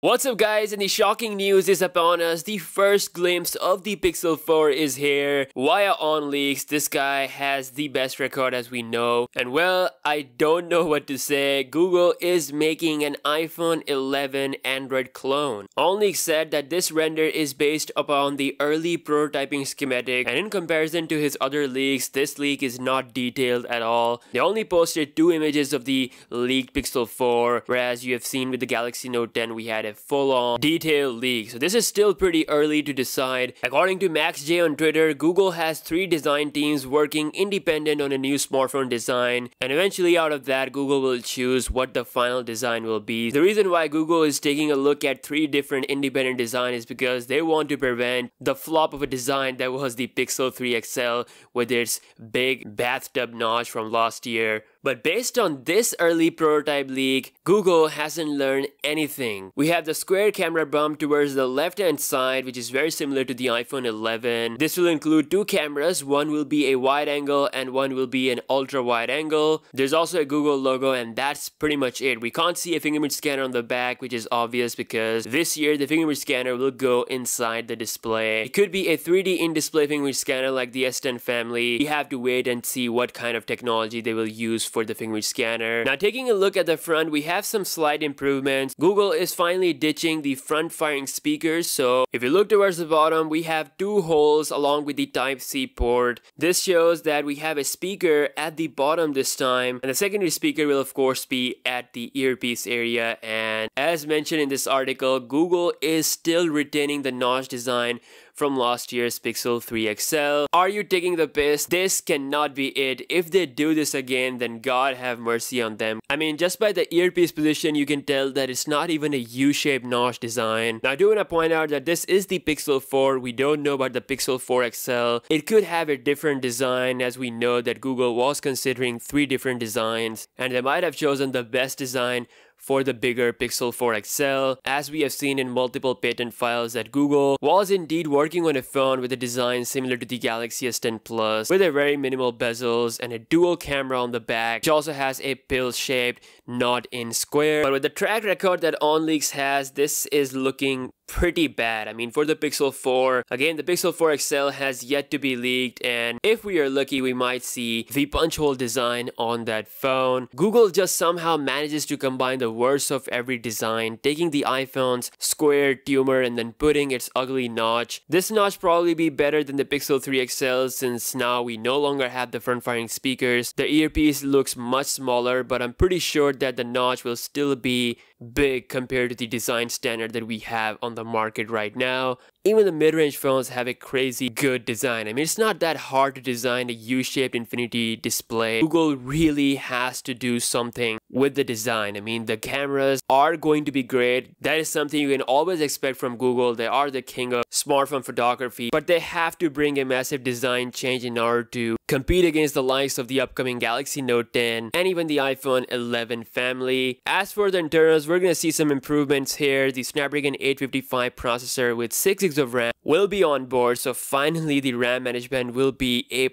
What's up guys, and the shocking news is upon us. The first glimpse of the Pixel 4 is here via OnLeaks. This guy has the best record as we know, and well, I don't know what to say. Google is making an iPhone 11 Android clone. OnLeaks said that this render is based upon the early prototyping schematic, and in comparison to his other leaks, this leak is not detailed at all. They only posted 2 images of the leaked Pixel 4, whereas you have seen with the Galaxy Note 10 we had a full-on detailed leak. So this is still pretty early to decide. According to MaxJ on Twitter, Google has 3 design teams working independent on a new smartphone design, and eventually out of that Google will choose what the final design will be. The reason why Google is taking a look at 3 different independent designs is because they want to prevent the flop of a design that was the Pixel 3 XL with its big bathtub notch from last year. But based on this early prototype leak, Google hasn't learned anything. We have the square camera bump towards the left hand side, which is very similar to the iPhone 11. This will include 2 cameras, one will be a wide angle and one will be an ultra wide angle. There's also a Google logo, and that's pretty much it. We can't see a fingerprint scanner on the back, which is obvious because this year the fingerprint scanner will go inside the display. It could be a 3D in-display fingerprint scanner like the S10 family. You have to wait and see what kind of technology they will use for the fingerprint scanner. Now taking a look at the front, we have some slight improvements. Google is finally ditching the front firing speakers, so if you look towards the bottom, we have 2 holes along with the Type-C port. This shows that we have a speaker at the bottom this time, and the secondary speaker will of course be at the earpiece area. And as mentioned in this article, Google is still retaining the notch design from last year's Pixel 3 XL. Are you taking the piss? This cannot be it. If they do this again, then God have mercy on them. I mean, just by the earpiece position, you can tell that it's not even a U-shaped notch design. Now, I do want to point out that this is the Pixel 4. We don't know about the Pixel 4 XL. It could have a different design, as we know that Google was considering 3 different designs, and they might have chosen the best design for the bigger Pixel 4 XL, as we have seen in multiple patent files that Google was indeed working on a phone with a design similar to the Galaxy S10 Plus, with a very minimal bezels and a dual camera on the back, which also has a pill-shaped, not in square. But with the track record that OnLeaks has, this is looking pretty bad. I mean, for the Pixel 4, again, the Pixel 4 XL has yet to be leaked, and if we are lucky, we might see the punch hole design on that phone. Google just somehow manages to combine the worst of every design, taking the iPhone's square tumor and then putting its ugly notch. This notch probably be better than the Pixel 3 XL, since now we no longer have the front firing speakers. The earpiece looks much smaller, but I'm pretty sure that the notch will still be big compared to the design standard that we have on the market right now. Even the mid-range phones have a crazy good design. I mean, it's not that hard to design a U-shaped infinity display. Google really has to do something with the design. I mean, the cameras are going to be great. That is something you can always expect from Google. They are the king of smartphone photography, but they have to bring a massive design change in order to compete against the likes of the upcoming Galaxy Note 10 and even the iPhone 11 family. As for the internals, we're going to see some improvements here. The Snapdragon 855 processor with 6 GB of RAM will be on board, so finally the RAM management will be A+.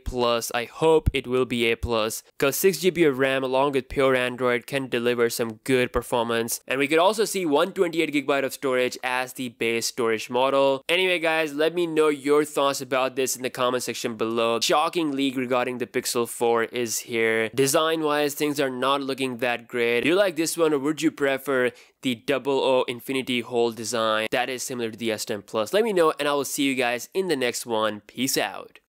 I hope it will be A+, because 6 GB of RAM along with pure Android can deliver some good performance. And we could also see 128 GB of storage as the base storage model. Anyway guys, let me know your thoughts about this in the comment section below. Shocking leak regarding the Pixel 4 is here. Design wise, things are not looking that great. Do you like this one, or would you prefer the 00 infinity hole design that is similar to the S10 Plus? Let me know, and I will see you guys in the next one. Peace out.